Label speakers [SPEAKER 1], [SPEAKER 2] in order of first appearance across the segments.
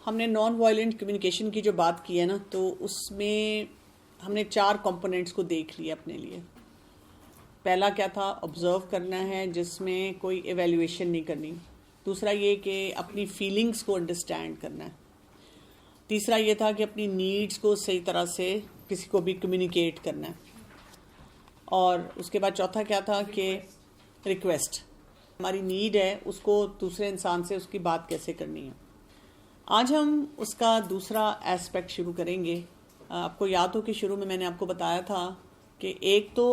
[SPEAKER 1] ہم نے non violent communication کی جو بات کی ہے نا، تو اس میں ہم نے 4 کمپوننٹس کو دیکھ لیا اپنے لیے. پہلا کیا تھا؟ آبزرو کرنا ہے، جس میں کوئی ایویلیویشن نہیں کرنی. دوسرا یہ کہ اپنی فیلنگز کو انڈرسٹینڈ کرنا ہے. تیسرا یہ تھا کہ اپنی نیڈز کو صحیح طرح سے کسی کو بھی کمیونیکیٹ کرنا ہے. اور اس کے بعد چوتھا کیا تھا کہ ریکویسٹ، ہماری نیڈ ہے اس کو دوسرے انسان سے اس کی بات کیسے کرنی ہے. آج ہم اس کا دوسرا ایسپیکٹ شروع کریں گے. آپ کو یاد ہو کہ شروع میں نے آپ کو بتایا تھا کہ ایک تو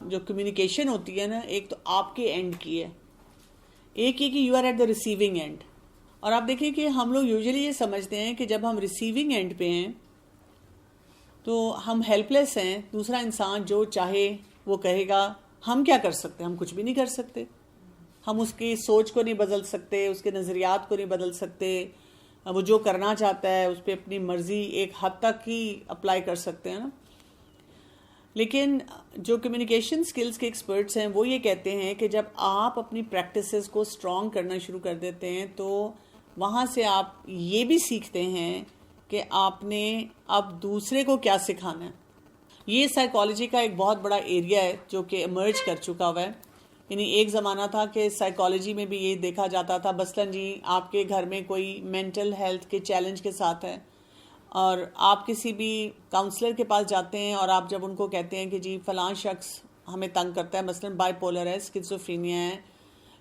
[SPEAKER 1] جو کمیونیکیشن ہوتی ہے نا، ایک تو آپ کے اینڈ کی ہے، ایک یہ کہ you are at the receiving end. اور آپ دیکھیں کہ ہم لوگ یوزلی یہ سمجھتے ہیں کہ جب ہم ریسیونگ اینڈ پہ ہیں تو ہم ہیلپ لیس ہیں. دوسرا انسان جو چاہے وہ کہے گا. ہم کیا کر سکتے؟ ہم کچھ بھی نہیں کر سکتے. ہم اس کی سوچ کو نہیں بدل سکتے، اس کے نظریات کو نہیں بدل سکتے. وہ جو کرنا چاہتا ہے اس پہ اپنی مرضی ایک حد تک ہی اپلائی کر سکتے ہیں نا. لیکن جو کمیونیکیشن سکلز کے ایکسپرٹس ہیں وہ یہ کہتے ہیں کہ جب آپ اپنی پریکٹسز کو اسٹرانگ کرنا شروع کر دیتے ہیں تو وہاں سے آپ یہ بھی سیکھتے ہیں کہ آپ نے اب دوسرے کو کیا سکھانا ہے. یہ سائیکالوجی کا ایک بہت بڑا ایریا ہے جو کہ ایمرج کر چکا ہوا ہے. یعنی ایک زمانہ تھا کہ سائیکالوجی میں بھی یہ دیکھا جاتا تھا مثلاً جی آپ کے گھر میں کوئی مینٹل ہیلتھ کے چیلنج کے ساتھ ہے اور آپ کسی بھی کاؤنسلر کے پاس جاتے ہیں اور آپ جب ان کو کہتے ہیں کہ جی فلاں شخص ہمیں تنگ کرتا ہے، مثلاً بائی پولر ہے، اسکیزوفرینیا ہے،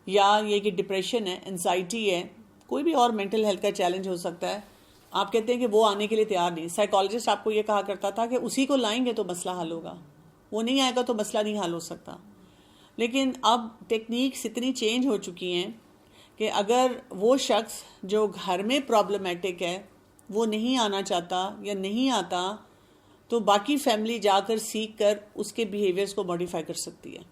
[SPEAKER 1] یا یہ کہ ڈپریشن ہے، انزائٹی ہے، کوئی بھی اور مینٹل ہیلتھ کا چیلنج ہو سکتا ہے. آپ کہتے ہیں کہ وہ آنے کے لیے تیار نہیں. سائیکالوجسٹ آپ کو یہ کہا کرتا تھا کہ اسی کو لائیں گے تو مسئلہ حل ہوگا، وہ نہیں آئے گا تو مسئلہ نہیں حل ہو سکتا. لیکن اب ٹیکنیکس اتنی چینج ہو چکی ہیں کہ اگر وہ شخص جو گھر میں پرابلمیٹک ہے وہ نہیں آنا چاہتا یا نہیں آتا تو باقی فیملی جا کر سیکھ کر اس کے بیہیویئرز کو موڈیفائی کر سکتی ہے.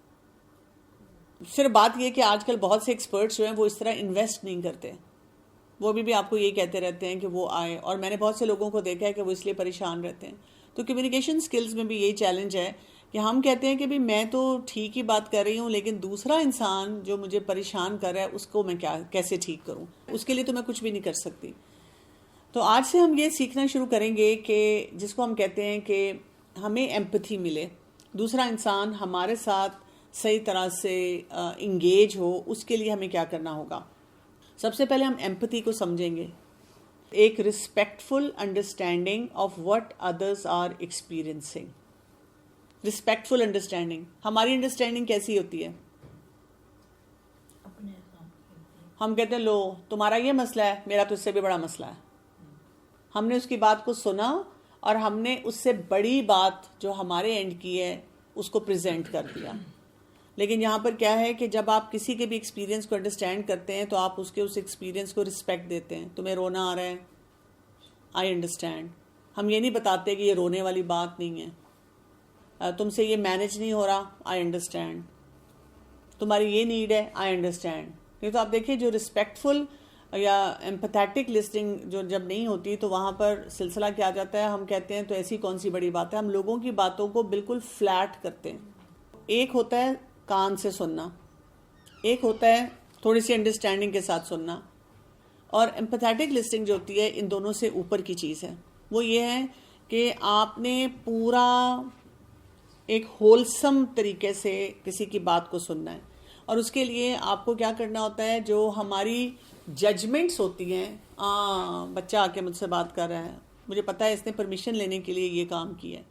[SPEAKER 1] صرف بات یہ کہ آج کل بہت سے ایکسپرٹس جو ہیں وہ اس طرح انویسٹ نہیں کرتے. وہ بھی آپ کو یہ کہتے رہتے ہیں کہ وہ آئے، اور میں نے بہت سے لوگوں کو دیکھا ہے کہ وہ اس لیے پریشان رہتے ہیں. تو کمیونیکیشن سکلز میں بھی یہی چیلنج ہے کہ ہم کہتے ہیں کہ بھی میں تو ٹھیک ہی بات کر رہی ہوں، لیکن دوسرا انسان جو مجھے پریشان کر رہا ہے اس کو میں کیسے ٹھیک کروں، اس کے لیے تو میں کچھ بھی نہیں کر سکتی. تو آج سے ہم یہ سیکھنا شروع کریں گے کہ جس کو ہم کہتے ہیں کہ ہمیں ایمپتھی ملے، دوسرا انسان ہمارے ساتھ صحیح طرح سے انگیج ہو. اس کے لیے ہمیں کیا کرنا ہوگا؟ سب سے پہلے ہم ایمپتھی کو سمجھیں گے. ایک respectful understanding of what others are experiencing. Respectful understanding, ہماری انڈرسٹینڈنگ کیسی ہوتی ہے؟ ہم کہتے ہیں لو تمہارا یہ مسئلہ ہے، میرا تو اس سے بھی بڑا مسئلہ ہے. ہم نے اس کی بات کو سنا اور ہم نے اس سے بڑی بات جو ہمارے اینڈ کی ہے اس کو پریزنٹ کر دیا. لیکن یہاں پر کیا ہے کہ جب آپ کسی کے بھی ایکسپیرینس کو انڈرسٹینڈ کرتے ہیں تو آپ اس ایکسپیرینس کو رسپیکٹ دیتے ہیں. تمہیں رونا آ رہا ہے، آئی انڈرسٹینڈ. ہم یہ نہیں بتاتے کہ یہ رونے والی بات نہیں ہے. تم سے یہ مینج نہیں ہو رہا، آئی انڈرسٹینڈ. تمہاری یہ نیڈ ہے، آئی انڈرسٹینڈ. یہ تو آپ دیکھیں جو رسپیکٹفل یا ایمپیتھیٹک لسننگ جو جب نہیں ہوتی تو وہاں پر سلسلہ کیا جاتا ہے، ہم کہتے ہیں تو ایسی کون سی بڑی بات ہے. ہم لوگوں کی باتوں کو بالکل فلیٹ کرتے ہیں. ایک ہوتا ہے کان سے سننا، ایک ہوتا ہے تھوڑی سی انڈرسٹینڈنگ کے ساتھ سننا. اور ایمپیتھیٹک لسننگ جو ہوتی ہے ان دونوں سے اوپر کی چیز ہے. وہ یہ ہے کہ آپ نے پورا ایک ہولسم طریقے سے کسی کی بات کو سننا ہے. اور اس کے لیے آپ کو کیا کرنا ہوتا ہے، جو ہماری ججمنٹس ہوتی ہیں، بچہ آ کے مجھ سے بات کر رہا ہے، مجھے پتا ہے اس نے پرمیشن لینے کے لیے یہ کام کیا ہے.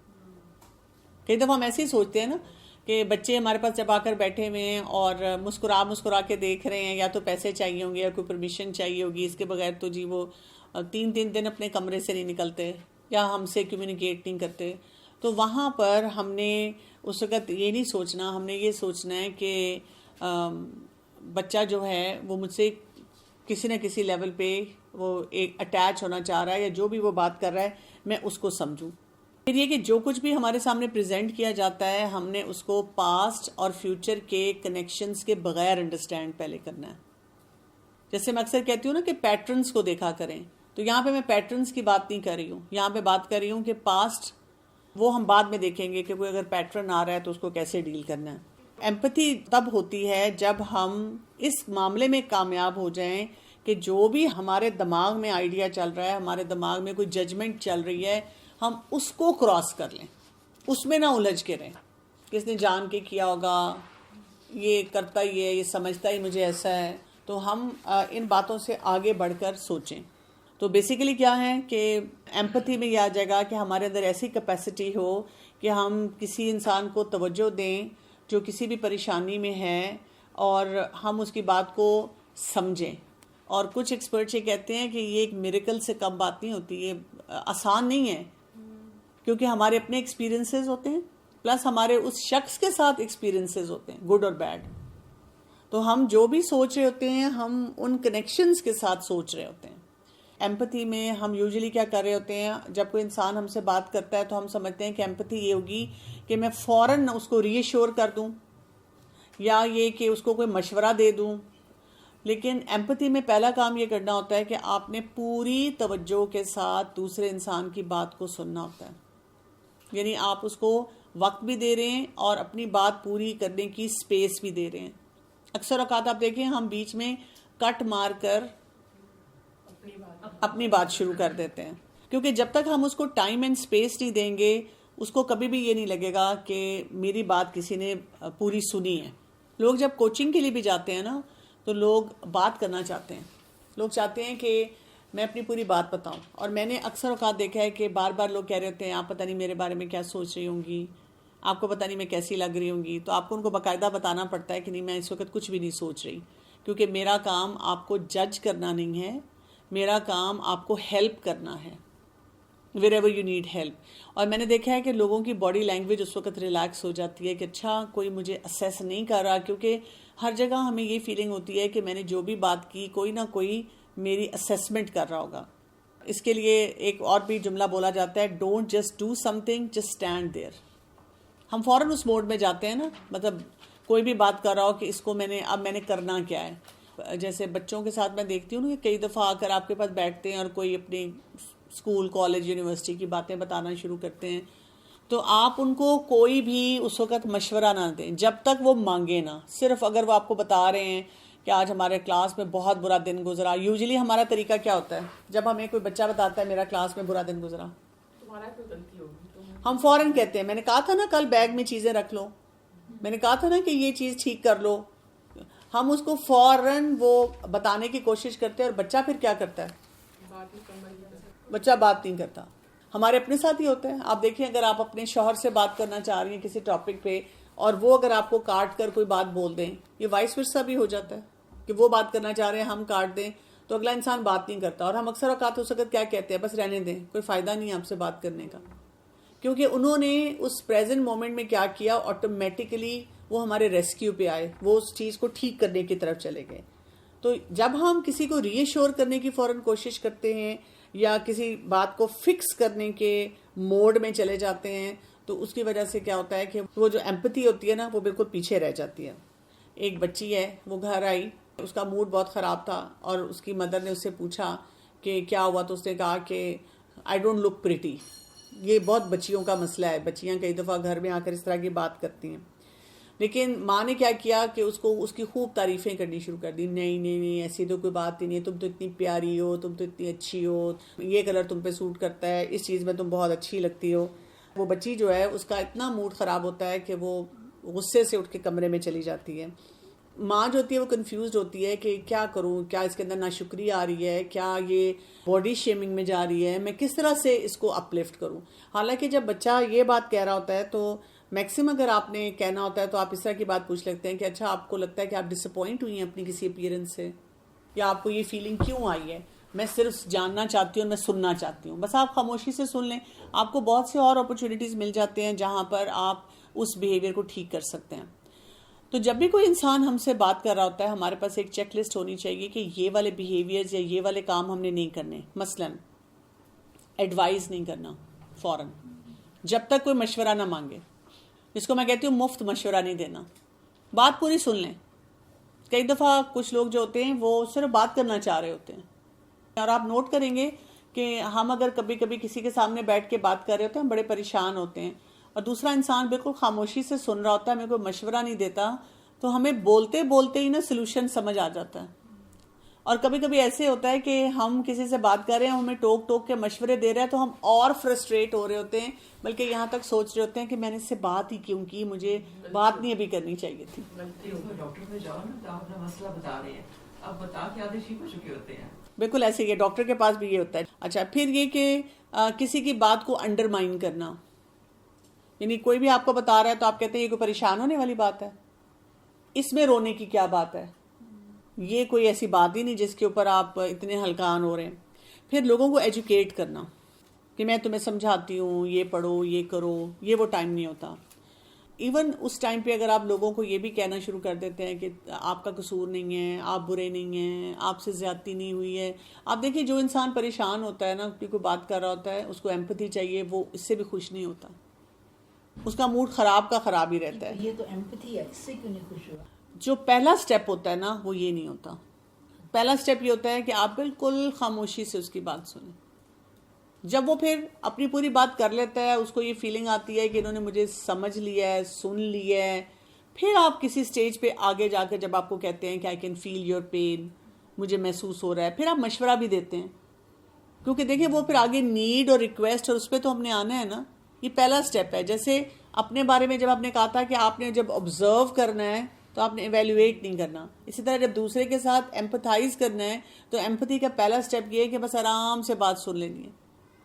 [SPEAKER 1] کئی دفعہ ہم ایسے ہی سوچتے ہیں نا کہ بچے ہمارے پاس جب آ کر بیٹھے ہوئے ہیں اور مسکرا کے دیکھ رہے ہیں، یا تو پیسے چاہیے ہوں گے یا کوئی پرمیشن چاہیے ہوگی، اس کے بغیر تو جی وہ 3 دن اپنے کمرے سے نہیں نکلتے یا ہم سے کمیونیکیٹ نہیں کرتے. تو وہاں پر ہم نے اس وقت یہ نہیں سوچنا، ہم نے یہ سوچنا ہے کہ بچہ جو ہے وہ مجھ سے کسی نہ کسی لیول پہ وہ ایک اٹیچ ہونا چاہ رہا ہے، یا جو بھی وہ بات کر رہا ہے میں اس کو سمجھوں. پھر یہ کہ جو کچھ بھی ہمارے سامنے پریزنٹ کیا جاتا ہے ہم نے اس کو پاسٹ اور فیوچر کے کنیکشنز کے بغیر انڈرسٹینڈ پہلے کرنا ہے. جیسے میں اکثر کہتی ہوں نا کہ پیٹرنز کو دیکھا کریں، تو یہاں پہ میں پیٹرنز کی بات نہیں کر رہی ہوں، یہاں پہ بات کر رہی ہوں کہ پاسٹ وہ ہم بعد میں دیکھیں گے کہ کوئی اگر پیٹرن آ رہا ہے تو اس کو کیسے ڈیل کرنا ہے. ایمپتھی تب ہوتی ہے جب ہم اس معاملے میں کامیاب ہو جائیں کہ جو بھی ہمارے دماغ میں آئیڈیا چل رہا ہے، ہمارے دماغ میں کوئی ججمنٹ چل رہی ہے، ہم اس کو کراس کر لیں، اس میں نہ الجھ کے رہیں کہ اس نے جان کے کیا ہوگا، یہ کرتا ہی ہے، یہ سمجھتا ہی مجھے ایسا ہے. تو ہم ان باتوں سے آگے بڑھ کر سوچیں. تو بیسیکلی کیا ہے کہ ایمپتھی میں یہ آ جائے گا کہ ہمارے اندر ایسی کیپیسٹی ہو کہ ہم کسی انسان کو توجہ دیں جو کسی بھی پریشانی میں ہے، اور ہم اس کی بات کو سمجھیں. اور کچھ ایکسپرٹس یہ کہتے ہیں کہ یہ ایک میریکل سے کم بات نہیں ہوتی، یہ آسان نہیں ہے، کیونکہ ہمارے اپنے ایکسپیرینسز ہوتے ہیں، پلس ہمارے اس شخص کے ساتھ ایکسپیرینسز ہوتے ہیں، گڈ اور بیڈ. تو ہم جو بھی سوچ رہے ہوتے ہیں ہم ان کنیکشنز کے ساتھ سوچ رہے ہوتے ہیں. ایمپتھی میں ہم یوزلی کیا کر رہے ہوتے ہیں، جب کوئی انسان ہم سے بات کرتا ہے تو ہم سمجھتے ہیں کہ ایمپتھی یہ ہوگی کہ میں فوراً اس کو ری ایشور کر دوں، یا یہ کہ اس کو کوئی مشورہ دے دوں. لیکن ایمپتھی میں پہلا کام یہ کرنا ہوتا ہے کہ آپ نے پوری توجہ کے ساتھ دوسرے انسان کی بات کو سننا ہوتا ہے. یعنی آپ اس کو وقت بھی دے رہے ہیں اور اپنی بات پوری کرنے کی سپیس بھی دے رہے ہیں. اکثر اوقات آپ دیکھیں ہم بیچ میں کٹ مار کر اپنی بات شروع کر دیتے ہیں، کیونکہ جب تک ہم اس کو ٹائم اینڈ سپیس نہیں دیں گے اس کو کبھی بھی یہ نہیں لگے گا کہ میری بات کسی نے پوری سنی ہے. لوگ جب کوچنگ کے لیے بھی جاتے ہیں نا تو لوگ بات کرنا چاہتے ہیں، لوگ چاہتے ہیں کہ میں اپنی پوری بات بتاؤں. اور میں نے اکثر اوقات دیکھا ہے کہ بار بار لوگ کہہ رہے ہوتے ہیں آپ پتہ نہیں میرے بارے میں کیا سوچ رہی ہوں گی، آپ کو پتہ نہیں میں کیسی لگ رہی ہوں گی. تو آپ کو ان کو باقاعدہ بتانا پڑتا ہے کہ نہیں میں اس وقت کچھ بھی نہیں سوچ رہی، کیونکہ میرا کام آپ کو جج کرنا نہیں ہے، میرا کام آپ کو ہیلپ کرنا ہے wherever you need help. اور میں نے دیکھا ہے کہ لوگوں کی باڈی لینگویج اس وقت ریلیکس ہو جاتی ہے کہ اچھا کوئی مجھے اسیس نہیں کر رہا، کیونکہ ہر جگہ ہمیں یہ فیلنگ ہوتی ہے کہ میں نے جو بھی بات کی کوئی نہ کوئی میری اسیسمنٹ کر رہا ہوگا. اس کے لیے ایک اور بھی جملہ بولا جاتا ہے don't just do something just stand there. ہم فوراً اس موڈ میں جاتے ہیں نا، مطلب کوئی بھی بات کر رہا ہو کہ اس کو میں نے کرنا کیا ہے. جیسے بچوں کے ساتھ میں دیکھتی ہوں کہ کئی دفعہ آ کر آپ کے پاس بیٹھتے ہیں اور کوئی اپنی اسکول کالج یونیورسٹی کی باتیں بتانا شروع کرتے ہیں، تو آپ ان کو کوئی بھی اس وقت مشورہ نہ دیں جب تک وہ مانگے نا. صرف اگر وہ آپ کو بتا رہے ہیں کہ آج ہمارے کلاس میں بہت برا دن گزرا. یوزلی ہمارا طریقہ کیا ہوتا ہے جب ہمیں کوئی بچہ بتاتا ہے میرا کلاس میں برا دن گزرا، ہم فوراً کہتے ہیں میں نے کہا تھا نا کل بیگ میں چیزیں رکھ لو، میں نے کہا تھا نا کہ یہ چیز ٹھیک کر لو. ہم اس کو فوراً وہ بتانے کی کوشش کرتے ہیں، اور بچہ پھر کیا کرتا ہے؟ بچہ بات نہیں کرتا. ہمارے اپنے ساتھ ہی ہوتا ہے. آپ دیکھیں اگر آپ اپنے شوہر سے بات کرنا چاہ رہی ہیں کسی ٹاپک پہ اور وہ اگر آپ کو کاٹ کر کوئی بات بول دیں، یہ وائس ورسا بھی ہو جاتا ہے کہ وہ بات کرنا چاہ رہے ہیں ہم کاٹ دیں تو اگلا انسان بات نہیں کرتا. اور ہم اکثر اوقات اس وقت کیا کہتے ہیں بس رہنے دیں، کوئی فائدہ نہیں ہے آپ سے بات کرنے کا، کیونکہ انہوں نے اس پریزنٹ مومنٹ میں کیا کیا آٹومیٹیکلی وہ ہمارے ریسکیو پہ آئے، وہ اس چیز کو ٹھیک کرنے کی طرف چلے گئے. تو جب ہم کسی کو ری ایشور کرنے کی فوراً کوشش کرتے ہیں یا کسی بات کو فکس کرنے کے موڈ میں چلے جاتے ہیں تو اس کی وجہ سے کیا ہوتا ہے کہ وہ جو ایمپتھی ہوتی ہے نا وہ بالکل پیچھے رہ جاتی ہے. ایک بچی ہے وہ گھر آئی، اس کا موڈ بہت خراب تھا اور اس کی مدر نے اس سے پوچھا کہ کیا ہوا، تو اس نے کہا کہ آئی ڈونٹ لک پریٹی. یہ بہت بچیوں کا مسئلہ ہے، بچیاں کئی دفعہ گھر میں آ کر اس طرح کی بات کرتی ہیں. لیکن ماں نے کیا کیا کہ اس کو اس کی خوب تعریفیں کرنی شروع کر دی. نہیں نہیں نہیں ایسی تو کوئی بات ہی نہیں ہے، تم تو اتنی پیاری ہو، تم تو اتنی اچھی ہو، یہ کلر تم پہ سوٹ کرتا ہے، اس چیز میں تم بہت اچھی لگتی ہو. وہ بچی جو ہے اس کا اتنا موڈ خراب ہوتا ہے کہ وہ غصے سے اٹھ کے کمرے میں چلی جاتی ہے. ماں جو ہوتی ہے وہ کنفیوزڈ ہوتی ہے کہ کیا کروں، کیا اس کے اندر ناشکری آ رہی ہے، کیا یہ باڈی شیمنگ میں جا رہی ہے، میں کس طرح سے اس کو اپ لفٹ کروں. حالانکہ جب بچہ یہ بات کہہ رہا ہوتا ہے تو میکسیمم اگر آپ نے کہنا ہوتا ہے تو آپ اس طرح کی بات پوچھ لیتے ہیں کہ اچھا آپ کو لگتا ہے کہ آپ ڈس اپوائنٹ ہوئی ہیں اپنی کسی اپیئرنس سے، یا آپ کو یہ فیلنگ کیوں آئی ہے. میں صرف جاننا چاہتی ہوں، میں سننا چاہتی ہوں. بس آپ خاموشی سے سن لیں، آپ کو بہت سے اور اپرچونیٹیز مل جاتے ہیں جہاں پر آپ اس بیہیویئر کو ٹھیک کر سکتے ہیں. تو جب بھی کوئی انسان ہم سے بات کر رہا ہوتا ہے ہمارے پاس ایک چیک لسٹ ہونی چاہیے کہ یہ والے بیہیویئرز یا یہ والے کام ہم نے نہیں کرنے. مثلا ایڈوائز نہیں کرنا فوراً جب تک کوئی مشورہ نہ مانگے، جس کو میں کہتی ہوں مفت مشورہ نہیں دینا. بات پوری سن لیں. کئی دفعہ کچھ لوگ جو ہوتے ہیں وہ صرف بات کرنا چاہ رہے ہوتے ہیں، اور آپ نوٹ کریں گے کہ ہم اگر کبھی کبھی کسی کے سامنے بیٹھ کے بات کر رہے ہوتے ہیں ہم بڑے پریشان ہوتے ہیں اور دوسرا انسان بالکل خاموشی سے سن رہا ہوتا ہے، ہمیں کوئی مشورہ نہیں دیتا، تو ہمیں بولتے بولتے ہی نا سلوشن سمجھ آ جاتا ہے. اور کبھی کبھی ایسے ہوتا ہے کہ ہم کسی سے بات کر رہے ہیں, ہمیں ٹوک ٹوک کے مشورے دے رہے ہیں, تو ہم اور فرسٹریٹ ہو رہے ہوتے ہیں, بلکہ یہاں تک سوچ رہے ہوتے ہیں کہ میں نے اس سے بات ہی کیوں کی, مجھے بات نہیں ابھی کرنی چاہیے تھی.
[SPEAKER 2] ڈاکٹر پہ جاؤ نا تو آپ اپنا مسئلہ بتا رہے ہیں, اب بتا کے آدھے ٹھیک ہو چکے ہوتے ہیں.
[SPEAKER 1] بالکل ایسے ہی ہے, ڈاکٹر کے پاس بھی یہ ہوتا ہے. اچھا, پھر یہ کہ کسی کی بات کو انڈرمائن کرنا, یعنی کوئی بھی آپ کو بتا رہا ہے تو آپ کہتے ہیں یہ کوئی پریشان ہونے والی بات ہے, اس میں رونے کی کیا بات ہے, یہ کوئی ایسی بات ہی نہیں جس کے اوپر آپ اتنے ہلکان ہو رہے ہیں. پھر لوگوں کو ایجوکیٹ کرنا کہ میں تمہیں سمجھاتی ہوں, یہ پڑھو, یہ کرو, یہ وہ ٹائم نہیں ہوتا. ایون اس ٹائم پہ اگر آپ لوگوں کو یہ بھی کہنا شروع کر دیتے ہیں کہ آپ کا قصور نہیں ہے, آپ برے نہیں ہیں, آپ سے زیادتی نہیں ہوئی ہے. آپ دیکھیں جو انسان پریشان ہوتا ہے نا, کوئی بات کر رہا ہوتا ہے, اس کو ایمپتھی چاہیے, وہ اس سے بھی خوش نہیں ہوتا, اس کا موڈ خراب کا خراب ہی رہتا ہے.
[SPEAKER 3] یہ تو ایمپتھی ہے, اس سے کیوں نہیں خوش ہوا؟
[SPEAKER 1] جو پہلا سٹیپ ہوتا ہے نا وہ یہ نہیں ہوتا. پہلا سٹیپ یہ ہوتا ہے کہ آپ بالکل خاموشی سے اس کی بات سنیں. جب وہ پھر اپنی پوری بات کر لیتا ہے, اس کو یہ فیلنگ آتی ہے کہ انہوں نے مجھے سمجھ لیا ہے, سن لیا ہے, پھر آپ کسی سٹیج پہ آگے جا کر جب آپ کو کہتے ہیں کہ I can feel your pain, مجھے محسوس ہو رہا ہے, پھر آپ مشورہ بھی دیتے ہیں. کیونکہ دیکھیں وہ پھر آگے نیڈ اور ریکویسٹ, اور اس پہ تو ہم نے آنا ہے نا. یہ پہلا سٹیپ ہے. جیسے اپنے بارے میں جب آپ نے کہا تھا کہ آپ نے جب آبزرو کرنا ہے تو آپ نے ایویلویٹ نہیں کرنا, اسی طرح جب دوسرے کے ساتھ ایمپتھائز کرنا ہے تو ایمپتھی کا پہلا سٹیپ یہ ہے کہ بس آرام سے بات سن لینی ہے.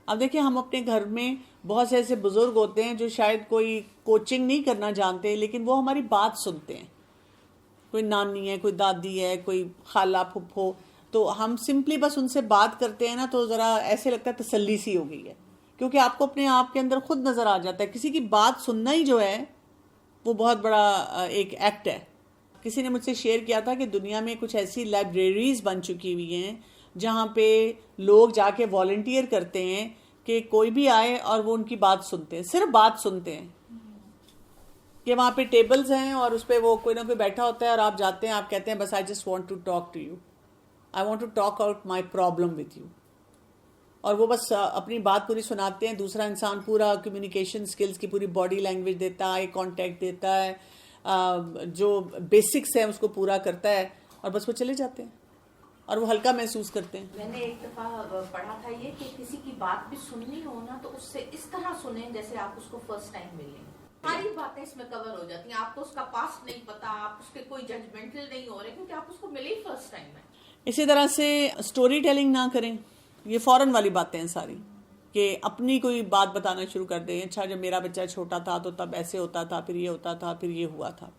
[SPEAKER 1] اب دیکھیں ہم اپنے گھر میں بہت سے ایسے بزرگ ہوتے ہیں جو شاید کوئی کوچنگ نہیں کرنا جانتے, لیکن وہ ہماری بات سنتے ہیں. کوئی نانی ہے, کوئی دادی ہے, کوئی خالہ پھپھو, تو ہم سمپلی بس ان سے بات کرتے ہیں نا تو ذرا ایسے لگتا ہے تسلی سی ہو گئی ہے, کیونکہ آپ کو اپنے آپ کے اندر خود نظر آ جاتا ہے. کسی کی بات سننا ہی جو ہے وہ بہت بڑا ایک ایکٹ ہے. کسی نے مجھ سے شیئر کیا تھا کہ دنیا میں کچھ ایسی لائبریریز بن چکی ہوئی ہیں جہاں پہ لوگ جا کے والنٹیئر کرتے ہیں کہ کوئی بھی آئے اور وہ ان کی بات سنتے ہیں, صرف بات سنتے ہیں. کہ وہاں پہ ٹیبلز ہیں اور اس پہ وہ کوئی نہ کوئی بیٹھا ہوتا ہے اور آپ جاتے ہیں, آپ کہتے ہیں بس I just want to talk to you, I want to talk out my problem with you. اور وہ بس اپنی بات پوری سناتے ہیں. دوسرا انسان پورا کمیونیکیشن سکلز کی پوری باڈی لینگویج دیتا ہے, آئی کانٹیکٹ دیتا ہے, جو بیسکس ہیں اس کو پورا کرتا ہے, اور بس وہ چلے جاتے ہیں اور وہ ہلکا محسوس کرتے ہیں.
[SPEAKER 4] میں نے ایک دفعہ پڑھا تھا یہ کہ کسی کی بات بھی سننی ہو نا تو اس سے اس طرح سنیں جیسے آپ اس کو فرسٹ ٹائم ملیں. ساری باتیں اس میں کور ہو جاتی ہیں. آپ کو اس کا پاسٹ نہیں پتا, آپ اس کے کوئی ججمنٹل نہیں ہو رہے کیونکہ آپ اس کو ملے ہی فرسٹ ٹائم ہے.
[SPEAKER 1] اسی طرح سے اسٹوری ٹیلنگ نہ کریں. یہ فوراً والی باتیں ہیں ساری, کہ اپنی کوئی بات بتانا شروع کر دیں. اچھا جب میرا بچہ چھوٹا تھا تو تب ایسے ہوتا تھا, پھر یہ ہوتا تھا, پھر یہ ہوا تھا.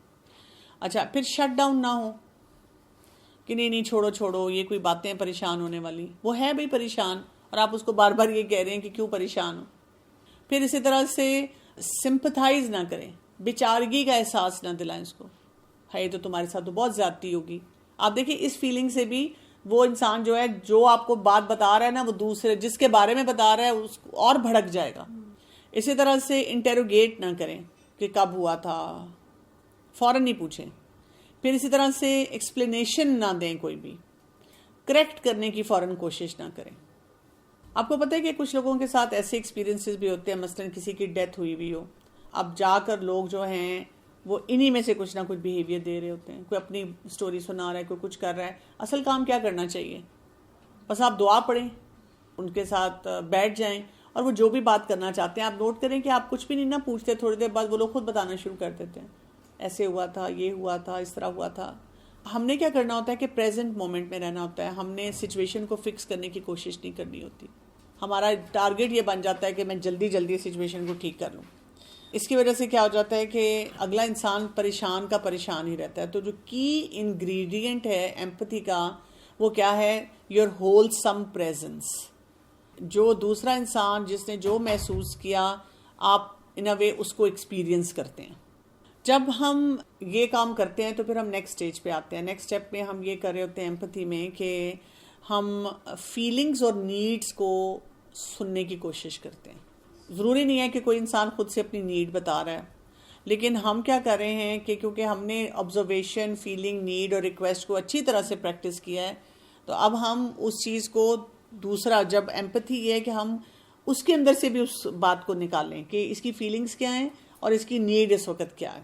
[SPEAKER 1] اچھا پھر شٹ ڈاؤن نہ ہو کہ نہیں چھوڑو, یہ کوئی باتیں پریشان ہونے والی. وہ ہے بھی پریشان اور آپ اس کو بار بار یہ کہہ رہے ہیں کہ کیوں پریشان ہو. پھر اسی طرح سے سمپتھائز نہ کریں, بیچارگی کا احساس نہ دلائیں اس کو. ہے تو تمہارے ساتھ تو بہت زیادتی ہوگی. آپ دیکھیں اس فیلنگ سے بھی وہ انسان جو ہے جو آپ کو بات بتا رہا ہے نا, وہ دوسرے جس کے بارے میں بتا رہا ہے اس کو اور بھڑک جائے گا. اسی طرح سے انٹیروگیٹ نہ کریں کہ کب ہوا تھا, فوراً نہیں پوچھیں. پھر اسی طرح سے ایکسپلینیشن نہ دیں, کوئی بھی کریکٹ کرنے کی فوراً کوشش نہ کریں. آپ کو پتہ ہے کہ کچھ لوگوں کے ساتھ ایسے ایکسپیرینسز بھی ہوتے ہیں, مثلاً کسی کی ڈیتھ ہوئی ہو, اب جا کر لوگ جو ہیں وہ انہی میں سے کچھ نہ کچھ بیہیویئر دے رہے ہوتے ہیں. کوئی اپنی سٹوری سنا رہا ہے, کوئی کچھ کر رہا ہے. اصل کام کیا کرنا چاہیے, بس آپ دعا پڑھیں, ان کے ساتھ بیٹھ جائیں, اور وہ جو بھی بات کرنا چاہتے ہیں آپ نوٹ کریں کہ آپ کچھ بھی نہیں نہ پوچھتے, تھوڑی دیر بعد وہ لوگ خود بتانا شروع کر دیتے ہیں, ایسے ہوا تھا, یہ ہوا تھا, اس طرح ہوا تھا. ہم نے کیا کرنا ہوتا ہے کہ پریزنٹ مومنٹ میں رہنا ہوتا ہے. ہم نے سچویشن کو فکس کرنے کی کوشش نہیں کرنی ہوتی. ہمارا ٹارگٹ یہ بن جاتا ہے کہ میں جلدی سچویشن کو ٹھیک کر لوں. اس کی وجہ سے کیا ہو جاتا ہے کہ اگلا انسان پریشان کا پریشان ہی رہتا ہے. تو جو کی انگریڈینٹ ہے ایمپتھی کا وہ کیا ہے, یور ہول سم پریزنس. جو دوسرا انسان جس نے جو محسوس کیا آپ ان اے وے اس کو ایکسپیرینس کرتے ہیں. جب ہم یہ کام کرتے ہیں تو پھر ہم نیکسٹ اسٹیج پہ آتے ہیں. نیکسٹ اسٹیپ میں ہم یہ کر رہے ہوتے ہیں ایمپتھی میں کہ ہم فیلنگز اور نیڈز کو سننے کی کوشش کرتے ہیں. ضروری نہیں ہے کہ کوئی انسان خود سے اپنی نیڈ بتا رہا ہے, لیکن ہم کیا کر رہے ہیں کہ کیونکہ ہم نے آبزرویشن, فیلنگ, نیڈ اور ریکویسٹ کو اچھی طرح سے پریکٹس کیا ہے, تو اب ہم اس چیز کو دوسرا, جب ایمپتھی یہ ہے کہ ہم اس کے اندر سے بھی اس بات کو نکالیں کہ اس کی فیلنگز کیا ہیں اور اس کی نیڈ اس وقت کیا ہے.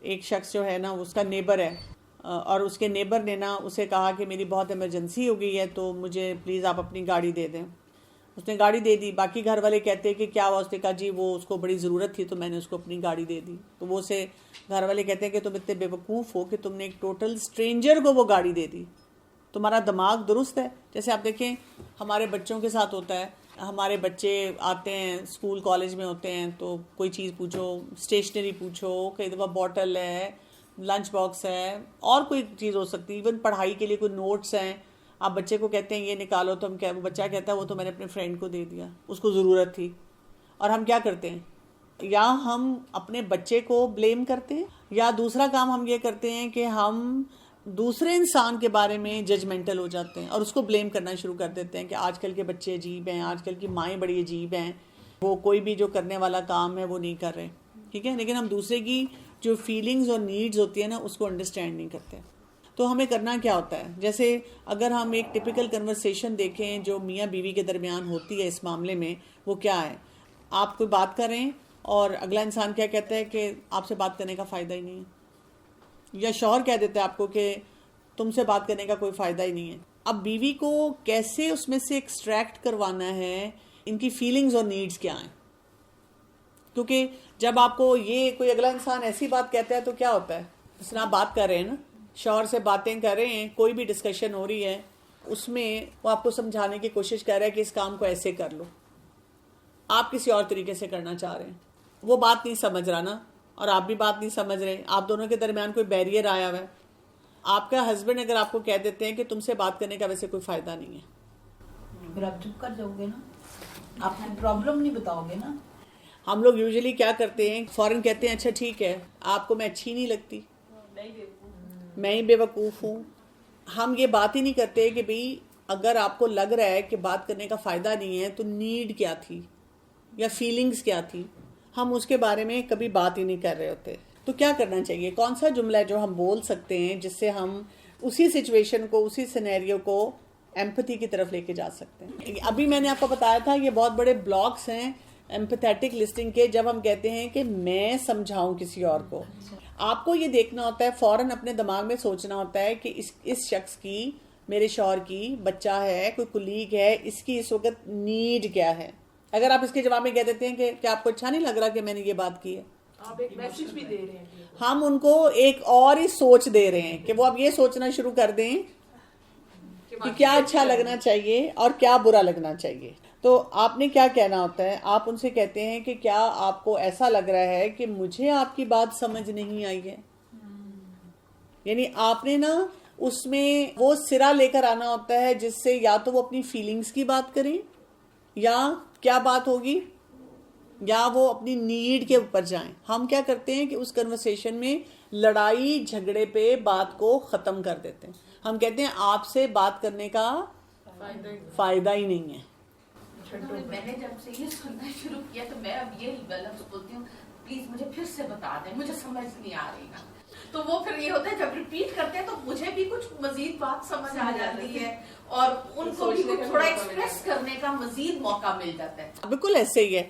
[SPEAKER 1] ایک شخص جو ہے نا اس کا نیبر ہے, اور اس کے نیبر نے نا اسے کہا کہ میری بہت ایمرجنسی ہو گئی ہے تو مجھے پلیز آپ اپنی گاڑی دے دیں. اس نے گاڑی دے دی. باقی گھر والے کہتے ہیں کہ کیا ہوا؟ اس نے کہا جی وہ اس کو بڑی ضرورت تھی تو میں نے اس کو اپنی گاڑی دے دی. تو وہ اسے گھر والے کہتے ہیں کہ تم اتنے بیوقوف ہو کہ تم نے ایک ٹوٹل اسٹرینجر کو وہ گاڑی دے دی. تمہارا دماغ درست ہے؟ جیسے آپ دیکھیں ہمارے بچوں کے ساتھ ہوتا ہے. ہمارے بچے آتے ہیں اسکول کالج میں ہوتے ہیں تو کوئی چیز پوچھو, اسٹیشنری پوچھو, کئی دفعہ بوٹل ہے, لنچ باکس ہے, اور کوئی چیز ہو سکتی ہے, ایون پڑھائی کے لیے کوئی نوٹس ہیں. آپ بچے کو کہتے ہیں یہ نکالو تو وہ بچہ کہتا ہے وہ تو میں نے اپنے فرینڈ کو دے دیا, اس کو ضرورت تھی. اور ہم کیا کرتے ہیں؟ یا ہم اپنے بچے کو بلیم کرتے ہیں, یا دوسرا کام ہم یہ کرتے ہیں کہ ہم دوسرے انسان کے بارے میں ججمنٹل ہو جاتے ہیں اور اس کو بلیم کرنا شروع کر دیتے ہیں کہ آج کل کے بچے عجیب ہیں, آج کل کی مائیں بڑی عجیب ہیں, وہ کوئی بھی جو کرنے والا کام ہے وہ نہیں کر رہے. ٹھیک ہے, لیکن ہم دوسرے کی جو فیلنگز اور نیڈز ہوتی ہیں نا اس کو انڈرسٹینڈ نہیں کرتے. تو ہمیں کرنا کیا ہوتا ہے؟ جیسے اگر ہم ایک ٹپیکل کنورسیشن دیکھیں جو میاں بیوی کے درمیان ہوتی ہے اس معاملے میں, وہ کیا ہے؟ آپ کوئی بات کریں اور اگلا انسان کیا کہتا ہے کہ آپ سے بات کرنے کا فائدہ ہی نہیں ہے, یا شوہر کہہ دیتا ہے آپ کو کہ تم سے بات کرنے کا کوئی فائدہ ہی نہیں ہے. اب بیوی کو کیسے اس میں سے ایکسٹریکٹ کروانا ہے ان کی فیلنگز اور نیڈز کیا ہیں؟ کیونکہ جب آپ کو یہ کوئی اگلا انسان ایسی بات کہتا ہے تو کیا ہوتا ہے؟ جس طرح آپ بات کر رہے ہیں نا, شوہر سے باتیں کر رہے ہیں, کوئی بھی ڈسکشن ہو رہی ہے, اس میں وہ آپ کو سمجھانے کی کوشش کر رہا ہے کہ اس کام کو ایسے کر لو, آپ کسی اور طریقے سے کرنا چاہ رہے ہیں. وہ بات نہیں سمجھ رہا نا, اور آپ بھی بات نہیں سمجھ رہے, آپ دونوں کے درمیان کوئی بیریئر آیا ہوا ہے. آپ کا ہسبینڈ اگر آپ کو کہہ دیتے ہیں کہ تم سے بات کرنے کا ویسے کوئی فائدہ نہیں ہے,
[SPEAKER 3] پھر آپ چپ کر جاؤ گے نا, آپ کی پرابلم نہیں بتاؤ گے نا.
[SPEAKER 1] ہم لوگ یوزلی کیا کرتے ہیں, فوراً کہتے ہیں اچھا ٹھیک ہے آپ کو میں اچھی نہیں لگتی, میں ہی بیوقوف ہوں. ہم یہ بات ہی نہیں کرتے کہ بھئی اگر آپ کو لگ رہا ہے کہ بات کرنے کا فائدہ نہیں ہے تو نیڈ کیا تھی یا فیلنگز کیا تھی, ہم اس کے بارے میں کبھی بات ہی نہیں کر رہے ہوتے. تو کیا کرنا چاہیے؟ کون سا جملہ ہے جو ہم بول سکتے ہیں جس سے ہم اسی سچویشن کو, اسی سینیریو کو ایمپتھی کی طرف لے کے جا سکتے ہیں؟ ابھی میں نے آپ کو بتایا تھا یہ بہت بڑے بلاکس ہیں ایمپیتھیٹک لسٹنگ کے. جب ہم کہتے ہیں کہ میں سمجھاؤں کسی اور کو, آپ کو یہ دیکھنا ہوتا ہے, فوراً اپنے دماغ میں سوچنا ہوتا ہے کہ اس شخص کی, میرے شوہر کی, بچہ ہے, کوئی کولیگ ہے, اس کی اس وقت نیڈ کیا ہے. اگر آپ اس کے جواب میں کہہ دیتے ہیں کہ کیا آپ کو اچھا نہیں لگ رہا کہ میں نے یہ بات کی ہے,
[SPEAKER 2] آپ ایک میسج بھی دے رہے ہیں,
[SPEAKER 1] ہم ان کو ایک اور ہی سوچ دے رہے ہیں کہ وہ اب یہ سوچنا شروع کر دیں کہ کیا اچھا لگنا چاہیے اور کیا برا لگنا چاہیے. تو آپ نے کیا کہنا ہوتا ہے؟ آپ ان سے کہتے ہیں کہ کیا آپ کو ایسا لگ رہا ہے کہ مجھے آپ کی بات سمجھ نہیں آئی ہے. یعنی آپ نے نا اس میں وہ سرا لے کر آنا ہوتا ہے جس سے یا تو وہ اپنی فیلنگز کی بات کریں, یا کیا بات ہوگی, یا وہ اپنی نیڈ کے اوپر جائیں. ہم کیا کرتے ہیں کہ اس کنورسیشن میں لڑائی جھگڑے پہ بات کو ختم کر دیتے ہیں. ہم کہتے ہیں آپ سے بات کرنے کا فائدہ ہی نہیں ہے.
[SPEAKER 4] میں نے جب سے یہ سننا شروع کیا تو میں اب یہ لفظ بولتی ہوں, پلیز مجھے پھر سے بتا دیں, مجھے سمجھ نہیں آ رہی نا. تو وہ پھر یہ ہوتا ہے جب ریپیٹ کرتے ہیں تو مجھے بھی کچھ مزید بات سمجھ آ جاتی ہے اور ان کو بھی تھوڑا ایکسپریس کرنے کا مزید موقع مل جاتا ہے.
[SPEAKER 1] بالکل ایسے ہی ہے.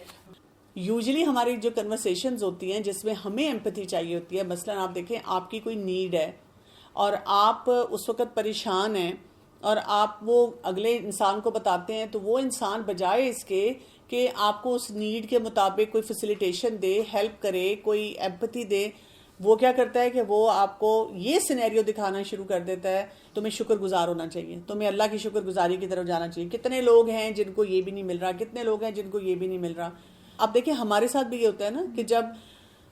[SPEAKER 1] یوزلی ہماری جو کنورسیشنز ہوتی ہیں جس میں ہمیں ایمپتھی چاہیے ہوتی ہے, مثلاً آپ دیکھیں آپ کی کوئی نیڈ ہے اور آپ اس وقت پریشان ہیں اور آپ وہ اگلے انسان کو بتاتے ہیں, تو وہ انسان بجائے اس کے کہ آپ کو اس نیڈ کے مطابق کوئی فیسیلیٹیشن دے, ہیلپ کرے, کوئی ایمپتھی دے, وہ کیا کرتا ہے کہ وہ آپ کو یہ سینیریو دکھانا شروع کر دیتا ہے, تمہیں شکر گزار ہونا چاہیے, تمہیں اللہ کی شکر گزاری کی طرف جانا چاہیے. کتنے لوگ ہیں جن کو یہ بھی نہیں مل رہا, کتنے لوگ ہیں جن کو یہ بھی نہیں مل رہا. اب دیکھیں ہمارے ساتھ بھی یہ ہوتا ہے نا کہ جب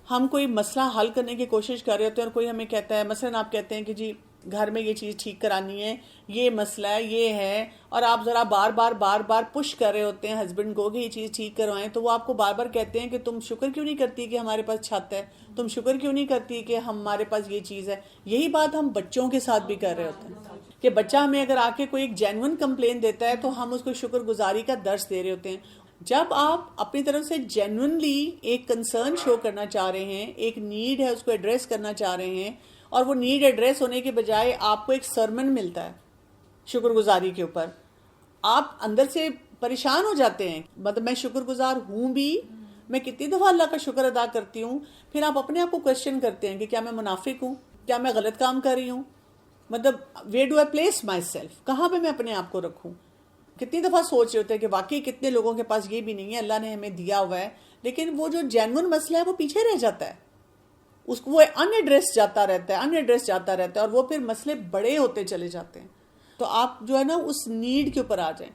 [SPEAKER 1] ہم کوئی مسئلہ حل کرنے کی کوشش کر رہے ہوتے ہیں اور کوئی ہمیں کہتا ہے, مثلاً آپ کہتے ہیں کہ جی گھر میں یہ چیز ٹھیک کرانی ہے, یہ مسئلہ ہے, یہ ہے, اور آپ ذرا بار بار پش کر رہے ہوتے ہیں ہسبینڈ کو کہ یہ چیز ٹھیک کروائیں, تو وہ آپ کو بار بار کہتے ہیں کہ تم شکر کیوں نہیں کرتی کہ ہمارے پاس چھت ہے, تم شکر کیوں نہیں کرتی کہ ہمارے پاس یہ چیز ہے. یہی بات ہم بچوں کے ساتھ بھی کر رہے ہوتے ہیں کہ بچہ ہمیں اگر آ کے کوئی ایک جینون کمپلین دیتا ہے تو ہم اس کو شکر گزاری کا درس دے رہے ہوتے ہیں. جب آپ اپنی طرف سے جینونلی ایک کنسرن شو کرنا چاہ رہے ہیں, ایک نیڈ ہے اس کو ایڈریس کرنا چاہ رہے ہیں, اور وہ نیڈ ایڈریس ہونے کے بجائے آپ کو ایک سرمن ملتا ہے شکر گزاری کے اوپر, آپ اندر سے پریشان ہو جاتے ہیں. مطلب میں شکر گزار ہوں بھی, میں کتنی دفعہ اللہ کا شکر ادا کرتی ہوں, پھر آپ اپنے آپ کو کوشچن کرتے ہیں کہ کیا میں منافق ہوں, کیا میں غلط کام کر رہی ہوں, مطلب where do I place my self, کہاں پہ میں اپنے آپ کو رکھوں. کتنی دفعہ سوچ رہے ہوتے ہیں کہ واقعی کتنے لوگوں کے پاس یہ بھی نہیں ہے, اللہ نے ہمیں دیا ہوا ہے, لیکن وہ جو جینون مسئلہ ہے وہ پیچھے رہ جاتا ہے, اس کو وہ ان ایڈریس جاتا رہتا ہے, اور وہ پھر مسئلے بڑے ہوتے چلے جاتے ہیں. تو آپ جو ہے نا اس نیڈ کے اوپر آ جائیں,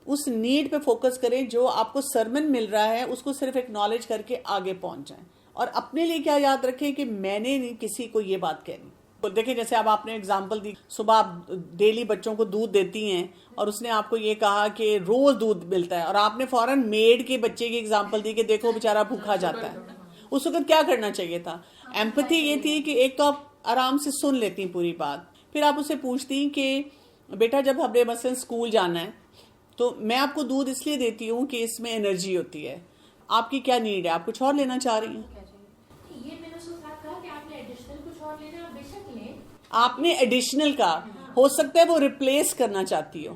[SPEAKER 1] اس نیڈ پہ فوکس کریں. جو آپ کو سرمن مل رہا ہے اس کو صرف ایکنالج کر کے آگے پہنچ جائیں, اور اپنے لیے کیا یاد رکھیں کہ میں نے نہیں کسی کو یہ بات کہنی. دیکھیں جیسے اب آپ نے اگزامپل دی, صبح آپ ڈیلی بچوں کو دودھ دیتی ہیں اور اس نے آپ کو یہ کہا کہ روز دودھ ملتا ہے, اور آپ نے فوراً میڈ کے بچے کی اگزامپل دی کہ دیکھو بیچارہ بھوکا جاتا ہے. اس وقت کیا کرنا چاہیے تھا؟ ایمپتھی یہ تھی کہ ایک تو آپ آرام سے سن لیتی پوری بات, پھر آپ اسے پوچھتی کہ بیٹا جب ہم نے مثلاً اسکول جانا ہے تو میں آپ کو دودھ اس لیے دیتی ہوں کہ اس میں انرجی ہوتی ہے, آپ کی کیا نیڈ ہے, آپ کچھ اور لینا چاہ رہی ہیں؟ آپ نے ایڈیشنل کا ہو سکتا ہے وہ ریپلیس کرنا چاہتی ہو.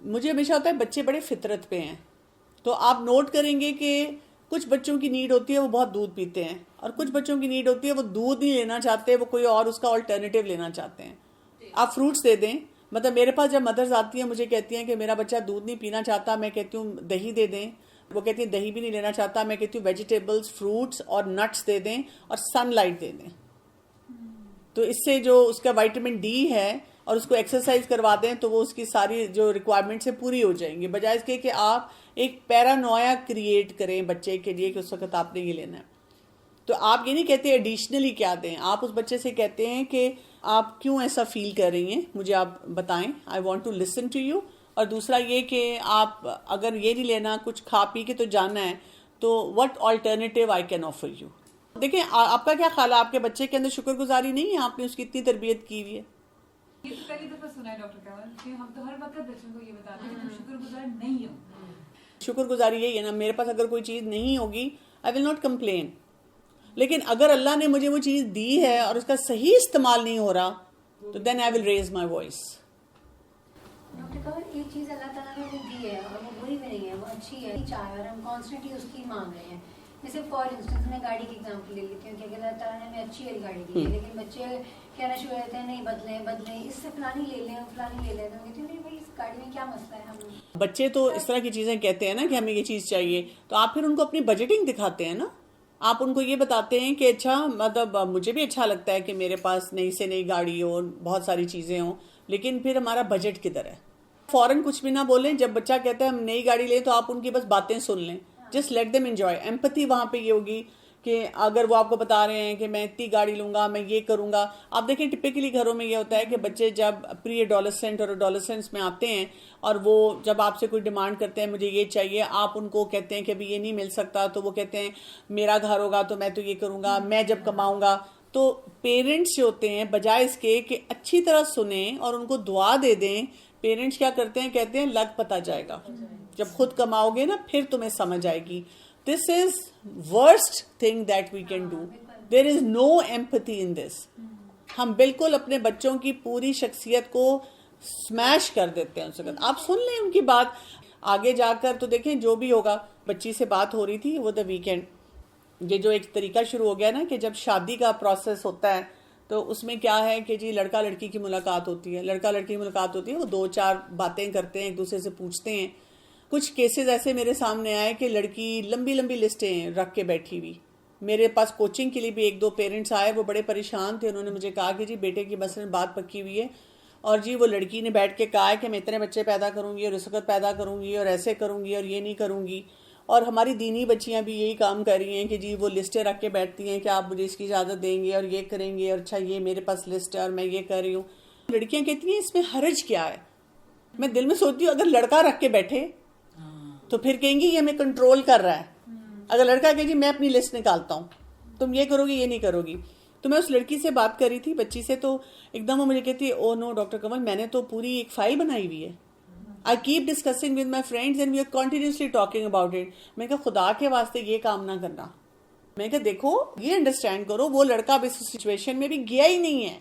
[SPEAKER 1] مجھے ہمیشہ ہوتا ہے بچے بڑے فطرت پہ ہیں, تو آپ نوٹ کریں گے کہ کچھ بچوں کی نیڈ ہوتی ہے وہ بہت دودھ پیتے ہیں, اور کچھ بچوں کی نیڈ ہوتی ہے وہ دودھ نہیں لینا چاہتے, وہ کوئی اور اس کا آلٹرنیٹیو لینا چاہتے ہیں. آپ فروٹس دے دیں. مطلب میرے پاس جب مدرز آتی ہیں مجھے کہتی ہیں کہ میرا بچہ دودھ نہیں پینا چاہتا, میں کہتی ہوں دہی دے دیں. وہ کہتی ہیں دہی بھی نہیں لینا چاہتا, میں کہتی ہوں ویجیٹیبلز, فروٹس اور نٹس دے دیں, اور سن لائٹ دے دیں. تو اس سے جو اس کا وائٹامن ڈی ہے, اور اس کو ایکسرسائز کروا دیں تو وہ اس کی ساری جو ریکوائرمنٹس ہیں پوری ہو جائیں گی, بجائے اس کے کہ آپ ایک پیرانویا کریٹ کریں بچے کے لیے کہ اس وقت آپ نے یہ لینا ہے. تو آپ یہ نہیں کہتے ایڈیشنلی کیا دیں, آپ اس بچے سے کہتے ہیں کہ آپ کیوں ایسا فیل کر رہی ہیں, مجھے آپ بتائیں, I want to listen to you. اور دوسرا یہ کہ آپ اگر یہ نہیں لینا, کچھ کھا پی کے تو جانا ہے, تو what alternative I can offer you. دیکھیں آپ کا کیا خیال ہے, آپ کے بچے کے اندر شکر گزاری نہیں ہے, آپ نے اس کی اتنی تربیت کی ہوئی ہے.
[SPEAKER 5] یہ تو پہلی دفعہ سنا ہے ڈاکٹر کمل کہ ہم تو ہر وقت بچوں کو یہ بتاتے ہیں کہ تم شکر گزار نہیں ہو.
[SPEAKER 1] شکر گزاری یہی ہے نا, میرے پاس اگر کوئی چیز نہیں ہوگی آئی ول ناٹ کمپلین, لیکن اگر اللہ نے مجھے وہ چیز دی ہے اور اس کا صحیح استعمال نہیں ہو رہا تو then I will raise my voice.
[SPEAKER 6] Doctor Kamal ایک چیز اللہ تعالیٰ نے ہمیں دی ہے اور وہ بری بھی نہیں ہے, وہ اچھی ہے, چاہے, اور ہم کانسٹنٹلی اس کی مانگ رہے ہیں. جیسے فار انسٹنس میں گاڑی کی ایگزامپل لے لیتی ہوں کہ اللہ تعالیٰ نے ہمیں اچھی والی گاڑی دی ہے, لیکن بچے کہنا شروع ہوتے ہیں نہیں بدلیں, اس سے فلانی لے لیں, فلانی لے لیں. تو کہتی ہوں بھائی اس گاڑی میں کیا مسئلہ ہے. ہم
[SPEAKER 1] بچے تو اس طرح کی چیزیں کہتے ہیں نا کہ ہمیں یہ چیز چاہیے, تو آپ پھر ان کو اپنی بجٹنگ دکھاتے ہیں نا, آپ ان کو یہ بتاتے ہیں کہ اچھا مطلب مجھے بھی اچھا لگتا ہے کہ میرے پاس نئی سے نئی گاڑی ہو, بہت ساری چیزیں ہوں, لیکن پھر ہمارا بجٹ کدھر ہے. فوراً کچھ بھی نہ بولیں, جب بچہ کہتا ہے ہم نئی گاڑی لیں تو آپ ان کی بس باتیں سن لیں, just let them enjoy. Empathy وہاں پہ یہ ہوگی کہ اگر وہ آپ کو بتا رہے ہیں کہ میں اتنی گاڑی لوں گا, میں یہ کروں گا. آپ دیکھیں ٹپکلی گھروں میں یہ ہوتا ہے کہ بچے جب پری ایڈولسنٹ اور ایڈولسنس میں آتے ہیں اور وہ جب آپ سے کوئی ڈیمانڈ کرتے ہیں مجھے یہ چاہیے, آپ ان کو کہتے ہیں کہ ابھی یہ نہیں مل سکتا, تو وہ کہتے ہیں میرا گھر ہوگا تو میں تو یہ کروں گا, میں جب کماؤں گا. تو پیرنٹس جو ہوتے ہیں بجائے اس کے کہ اچھی طرح سنیں اور ان کو دعا دے دیں, پیرنٹس کیا کرتے ہیں, کہتے ہیں لگ پتہ جائے گا, جب خود کماؤ گے نا پھر تمہیں سمجھ آئے گی. This is worst thing that we can do. There is no empathy in this. ہم بالکل اپنے بچوں کی پوری شخصیت کو سمیش کر دیتے ہیں اس وقت. آپ سن لیں ان کی بات, آگے جا کر تو دیکھیں جو بھی ہوگا. بچی سے بات ہو رہی تھی وہ دا ویکینڈ, یہ جو ایک طریقہ شروع ہو گیا نا کہ جب شادی کا پروسیس ہوتا ہے تو اس میں کیا ہے کہ جی لڑکا لڑکی کی ملاقات ہوتی ہے, لڑکا لڑکی کی ملاقات ہوتی ہے, وہ 2-4 باتیں کرتے ہیں, ایک دوسرے سے پوچھتے ہیں. کچھ کیسز ایسے میرے سامنے آئے کہ لڑکی لمبی لمبی لسٹیں رکھ کے بیٹھی ہوئی. میرے پاس کوچنگ کے لیے بھی 1-2 پیرنٹس آئے, وہ بڑے پریشان تھے. انہوں نے مجھے کہا کہ جی بیٹے کی مثلاً بات پکی ہوئی ہے, اور جی وہ لڑکی نے بیٹھ کے کہا ہے کہ میں اتنے بچے پیدا کروں گی اور اس وقت پیدا کروں گی اور ایسے کروں گی اور یہ نہیں کروں گی. اور ہماری دینی بچیاں بھی یہی کام کر رہی ہیں کہ جی وہ لسٹیں رکھ کے بیٹھتی ہیں کہ آپ مجھے اس کی اجازت دیں گے اور یہ کریں گے, اور اچھا یہ میرے پاس لسٹ ہے اور میں یہ کر رہی ہوں. لڑکیاں کہتی ہیں اس میں حرج کیا ہے. میں دل میں سوچتی ہوں اگر لڑکا رکھ کے بیٹھے تو پھر کہیں گی یہ ہمیں کنٹرول کر رہا ہے. اگر لڑکا کہ جی میں اپنی لسٹ نکالتا ہوں, تم یہ کرو گی یہ نہیں کرو گی. تو میں اس لڑکی سے بات کر رہی تھی, بچی سے, تو ایک دم وہ مجھے کہتی ہے او نو ڈاکٹر کمل میں نے تو پوری ایک فائل بنائی ہوئی ہے. I keep discussing with my friends and we are continuously talking about it. میں کہا خدا کے واسطے یہ کام نہ کرنا. میں کہا دیکھو یہ انڈرسٹینڈ کرو وہ لڑکا اب اس سچویشن میں بھی گیا ہی نہیں ہے,